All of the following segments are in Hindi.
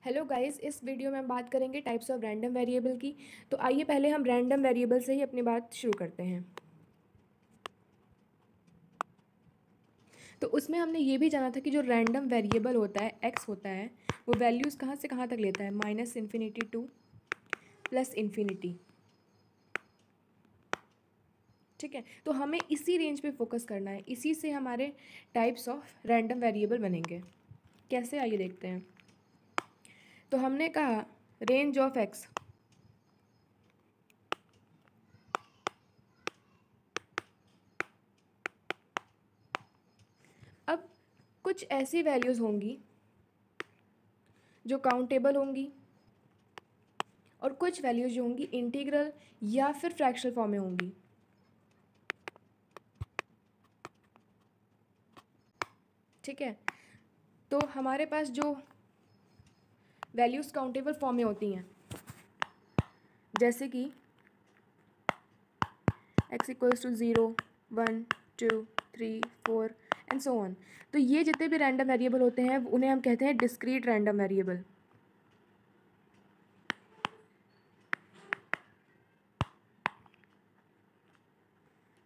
हेलो गाइस, इस वीडियो में हम बात करेंगे टाइप्स ऑफ रैंडम वेरिएबल की। तो आइए पहले हम रैंडम वेरिएबल से ही अपनी बात शुरू करते हैं। तो उसमें हमने ये भी जाना था कि जो रैंडम वेरिएबल होता है एक्स होता है वो वैल्यूज़ कहाँ से कहाँ तक लेता है, -इन्फिनिटी टू +इन्फिनिटी। ठीक है, तो हमें इसी रेंज पे फोकस करना है, इसी से हमारे टाइप्स ऑफ रैंडम वेरिएबल बनेंगे। कैसे, आइए देखते हैं। तो हमने कहा रेंज ऑफ एक्स, अब कुछ ऐसी वैल्यूज़ होंगी जो काउंटेबल होंगी और कुछ वैल्यूज जो होंगी इंटीग्रल या फिर फ्रैक्शनल फॉर्म में होंगी। ठीक है, तो हमारे पास जो वैल्यूज काउंटेबल फॉर्म में होती हैं, जैसे कि x equals to 0, 1, 2, 3, 4 and so on. तो ये जितने भी रैंडम वेरिएबल होते हैं उन्हें हम कहते हैं डिस्क्रीट रैंडम वेरिएबल।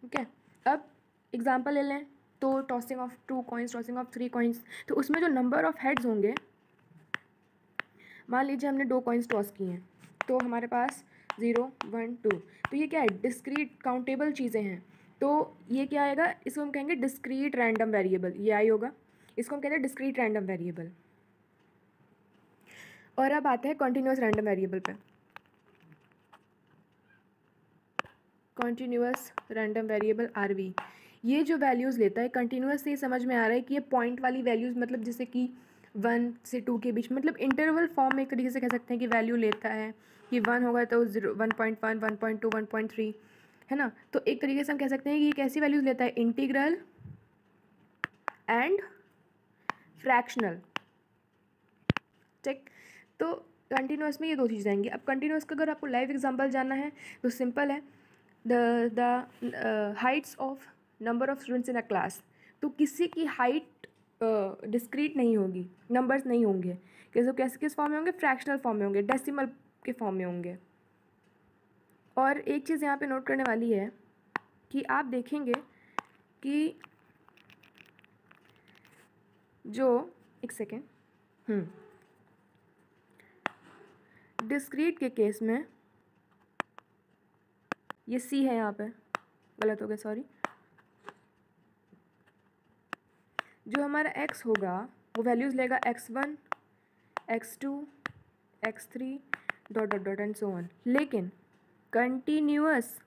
ठीक है, अब एग्जांपल ले लें तो tossing of 2 coins, tossing of 3 coins, तो उसमें जो नंबर ऑफ हेड्स होंगे, मान लीजिए हमने 2 कॉइन्स टॉस किए हैं तो हमारे पास 0, 1, 2, तो ये क्या है, डिस्क्रीट काउंटेबल चीज़ें हैं। तो ये क्या आएगा, इसको हम कहेंगे डिस्क्रीट रैंडम वेरिएबल, ये आई होगा, इसको हम कहते हैं डिस्क्रीट रैंडम वेरिएबल। और अब आते हैं कॉन्टिन्यूस रैंडम वेरिएबल पे। कॉन्टिन्यूस रैंडम वेरिएबल आरवी, ये जो वैल्यूज़ लेता है कंटिन्यूस से ही समझ में आ रहा है कि ये पॉइंट वाली वैल्यूज़, मतलब जैसे कि 1 से 2 के बीच, मतलब इंटरवल फॉर्म में एक तरीके से कह सकते हैं कि वैल्यू लेता है कि 1 होगा तो 1.1, 1.2, 1.3, है ना। तो एक तरीके से हम कह सकते हैं कि ये कैसी वैल्यूज़ लेता है, इंटीग्रल एंड फ्रैक्शनल। ठीक, तो कंटिन्यूस में ये दो चीज़ें आएंगी। अब कंटिन्यूस का अगर आपको लाइव एग्जांपल जानना है तो सिंपल है, the Heights of number of students in a class. तो किसी की हाइट डिस्क्रीट नहीं होगी, नंबर्स नहीं होंगे, कैसे किस फॉर्म में होंगे, फ्रैक्शनल फॉर्म में होंगे, डेसिमल के फॉर्म में होंगे। और एक चीज़ यहाँ पे नोट करने वाली है कि आप देखेंगे कि जो, एक सेकेंड, डिस्क्रीट के केस में ये सी है, यहाँ पे गलत हो गया, सॉरी। जो हमारा x होगा वो वैल्यूज़ लेगा x1, x2, x3 dot dot dot and so on. लेकिन कंटिन्यूअस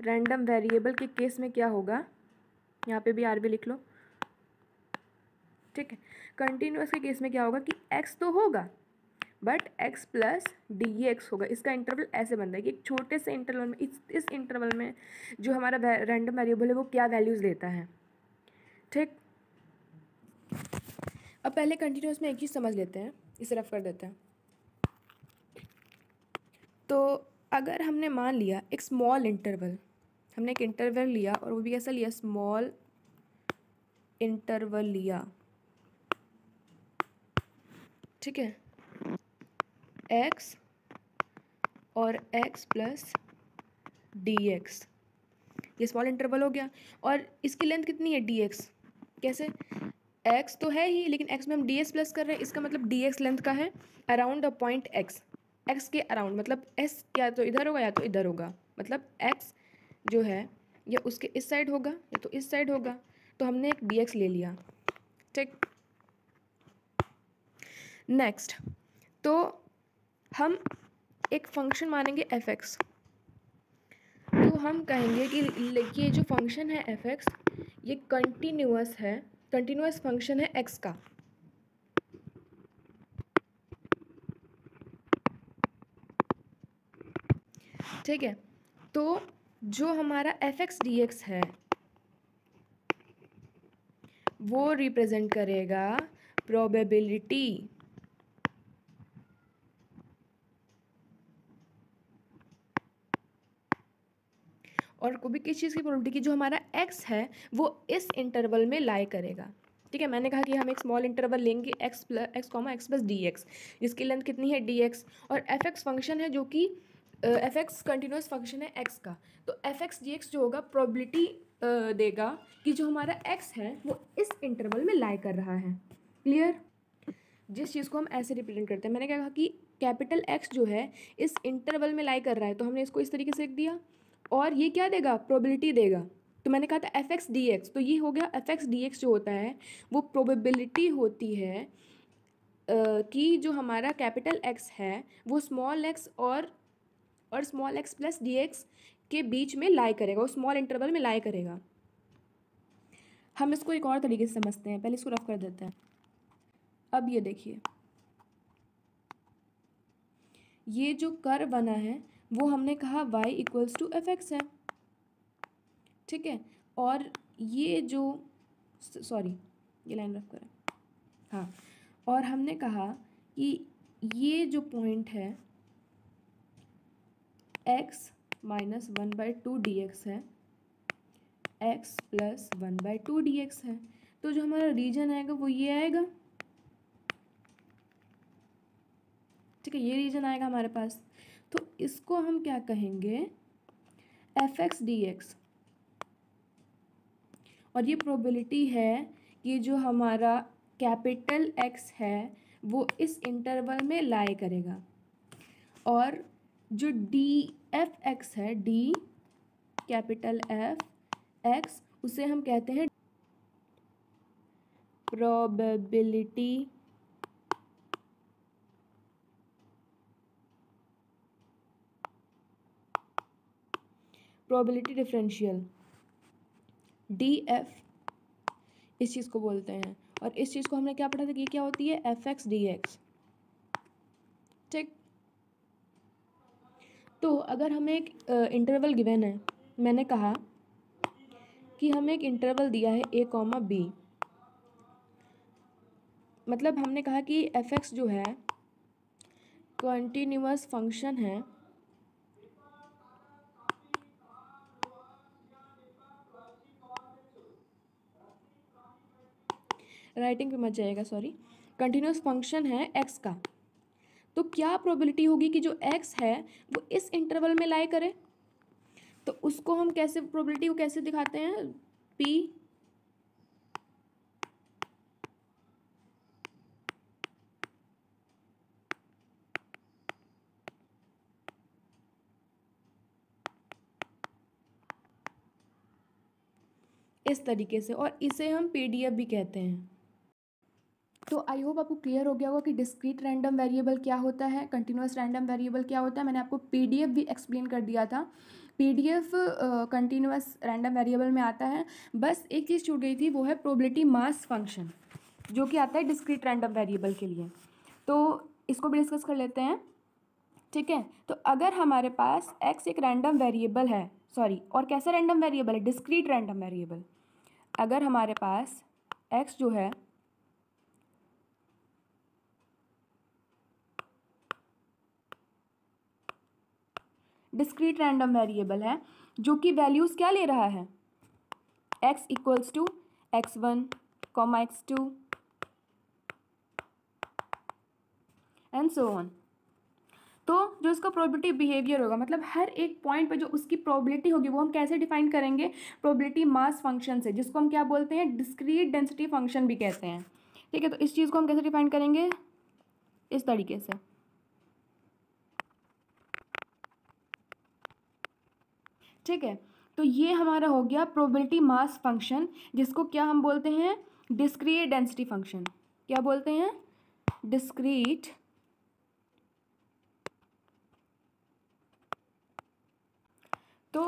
रैंडम वेरिएबल के केस में क्या होगा, यहाँ पे भी आर भी लिख लो। ठीक है, कंटिन्यूअस के केस में क्या होगा कि x तो होगा बट x प्लस dx होगा। इसका इंटरवल ऐसे बनता है कि एक छोटे से इंटरवल में, इस इंटरवल में जो हमारा रैंडम वेरिएबल है वो क्या वैल्यूज़ लेता है। ठीक, अब पहले कंटिन्यूअस में एक चीज़ समझ लेते हैं, इसे रफ कर देते हैं। तो अगर हमने मान लिया एक स्मॉल इंटरवल, हमने एक इंटरवल लिया और वो भी कैसा लिया, स्मॉल इंटरवल लिया। ठीक है, x और x प्लस dx, ये स्मॉल इंटरवल हो गया। और इसकी लेंथ कितनी है, dx। कैसे, x तो है ही लेकिन x में हम ds प्लस कर रहे हैं, इसका मतलब dx लेंथ का है अराउंड द पॉइंट x के अराउंड, मतलब s या तो इधर होगा या तो इधर होगा, मतलब x जो है या उसके इस साइड होगा या तो इस साइड होगा। तो हमने एक dx ले लिया। ठीक, नेक्स्ट, तो हम एक फंक्शन मानेंगे fx। तो हम कहेंगे कि ये जो फंक्शन है fx, ये कंटिन्यूअस है, कंटिन्यूअस फंक्शन है x का। ठीक है, तो जो हमारा fx dx है वो रिप्रेजेंट करेगा प्रोबेबिलिटी। और कोई भी किस चीज़ की प्रोबेबिलिटी की, जो हमारा x है वो इस इंटरवल में लाई करेगा। ठीक है, मैंने कहा कि हम एक स्मॉल इंटरवल लेंगे एक्स प्लस डी एक्स, जिसकी लेंथ कितनी है डी एक्स, और एफ एक्स फंक्शन है जो कि एफ एक्स कंटिन्यूस फंक्शन है एक्स का। तो एफ एक्स डी एक्स जो होगा प्रोबेबिलिटी देगा कि जो हमारा एक्स है वो इस इंटरवल में लाई कर रहा है। क्लियर? जिस चीज़ को हम ऐसे रिप्रेजेंट करते हैं, मैंने क्या कहा कि कैपिटल एक्स जो है इस इंटरवल में लाई कर रहा है, तो हमने इसको इस तरीके से लिख दिया, और ये क्या देगा, प्रोबेबिलिटी देगा। तो मैंने कहा था एफ एक्स डी एक्स, तो ये हो गया एफ एक्स डी एक्स जो होता है वो प्रोबेबिलिटी होती है कि जो हमारा कैपिटल एक्स है वो स्मॉल एक्स और small x plus D x के बीच में लाई करेगा, वो स्मॉल इंटरवल में लाई करेगा। हम इसको एक और तरीके से समझते हैं, पहले इसको रफ कर देते हैं। अब ये देखिए, ये जो कर्व बना है वो हमने कहा y equals to f x है, ठीक है। और ये जो सॉरी ये लाइन रफ करें, हाँ, और हमने कहा कि ये जो पॉइंट है x माइनस 1/2 dx है, x प्लस 1/2 dx है, तो जो हमारा रीजन आएगा वो ये आएगा, ठीक है, ये रीजन आएगा हमारे पास। तो इसको हम क्या कहेंगे, एफ एक्स डी एक्स, और ये प्रोबेबिलिटी है कि जो हमारा कैपिटल एक्स है वो इस इंटरवल में लाई करेगा, और जो डी एफ एक्स है, डी कैपिटल एफ एक्स, उसे हम कहते हैं प्रोबेबिलिटी डिफरेंशियल, डी एफ इस चीज़ को बोलते हैं। और इस चीज़ को हमने क्या पढ़ा था कि क्या होती है, एफ एक्स डी एक्स, ठीक। तो अगर हमें एक इंटरवल गिवन है, मैंने कहा कि हमें एक इंटरवल दिया है a कॉमा बी, मतलब हमने कहा कि एफ एक्स जो है कंटिन्यूअस फंक्शन है, राइटिंग पे मच जाएगा, सॉरी, कंटिन्यूअस फंक्शन है एक्स का। तो क्या प्रोबेबिलिटी होगी कि जो एक्स है वो इस इंटरवल में लाई करे, तो उसको हम कैसे, प्रोबेबिलिटी को कैसे दिखाते हैं, पी इस तरीके से, और इसे हम पीडीएफ भी कहते हैं। तो आई होप आपको क्लियर हो गया होगा कि डिस्क्रीट रैंडम वेरिएबल क्या होता है, कंटिन्यूअस रैंडम वेरिएबल क्या होता है। मैंने आपको पीडीएफ भी एक्सप्लेन कर दिया था। पीडीएफ कंटिन्यूअस रैंडम वेरिएबल में आता है। बस एक चीज़ छूट गई थी, वो है प्रोबेबिलिटी मास फंक्शन, जो कि आता है डिस्क्रीट रैंडम वेरिएबल के लिए। तो इसको भी डिस्कस कर लेते हैं, ठीक है। तो अगर हमारे पास x एक रैंडम वेरिएबल है, सॉरी, और कैसा रैंडम वेरिएबल है, डिस्क्रीट रैंडम वेरिएबल। अगर हमारे पास x जो है डिस्क्रीट रैंडम वेरिएबल है, जो कि वैल्यूज़ क्या ले रहा है, x equals to x1, x2 and so on. तो जो इसका प्रोबेबिलिटी बिहेवियर होगा, मतलब हर एक पॉइंट पे जो उसकी प्रोबेबिलिटी होगी वो हम कैसे डिफाइन करेंगे, प्रोबेबिलिटी मास फंक्शन से, जिसको हम क्या बोलते हैं, डिस्क्रीट डेंसिटी फंक्शन भी कहते हैं, ठीक है। तो इस चीज़ को हम कैसे डिफाइन करेंगे, इस तरीके से, ठीक है। तो ये हमारा हो गया प्रोबेबिलिटी मास फंक्शन, जिसको क्या हम बोलते हैं, डिस्क्रीट डेंसिटी फंक्शन। क्या बोलते हैं, डिस्क्रीट तो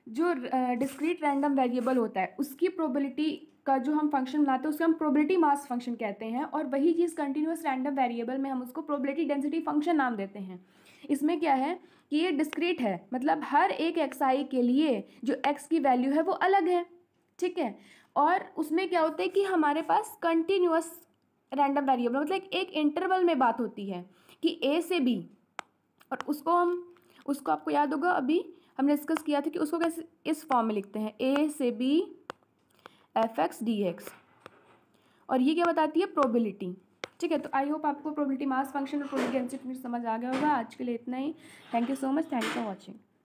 जो डिस्क्रीट रैंडम वेरिएबल होता है उसकी प्रोबेबिलिटी का जो हम फंक्शन बनाते हैं उसको हम प्रोबेबिलिटी मास फंक्शन कहते हैं, और वही चीज़ कंटिन्यूअस रैंडम वेरिएबल में हम उसको प्रोबेबिलिटी डेंसिटी फंक्शन नाम देते हैं। इसमें क्या है कि ये डिस्क्रीट है, मतलब हर एक xi के लिए जो x की वैल्यू है वो अलग है, ठीक है। और उसमें क्या होता है कि हमारे पास कंटिन्यूअस रैंडम वेरिएबल, मतलब एक इंटरवल में बात होती है कि a से b, और उसको आपको याद होगा अभी हमने डिस्कस किया था कि उसको कैसे इस फॉर्म में लिखते हैं, a से b F X D X, और ये क्या बताती है, प्रोबेबिलिटी। ठीक है, तो आई होप आपको प्रोबेबिलिटी मास फंक्शन और प्रोबेबिलिटी डेंसिटी समझ आ गया होगा। आज के लिए इतना ही। Thank you so much, thanks for watching.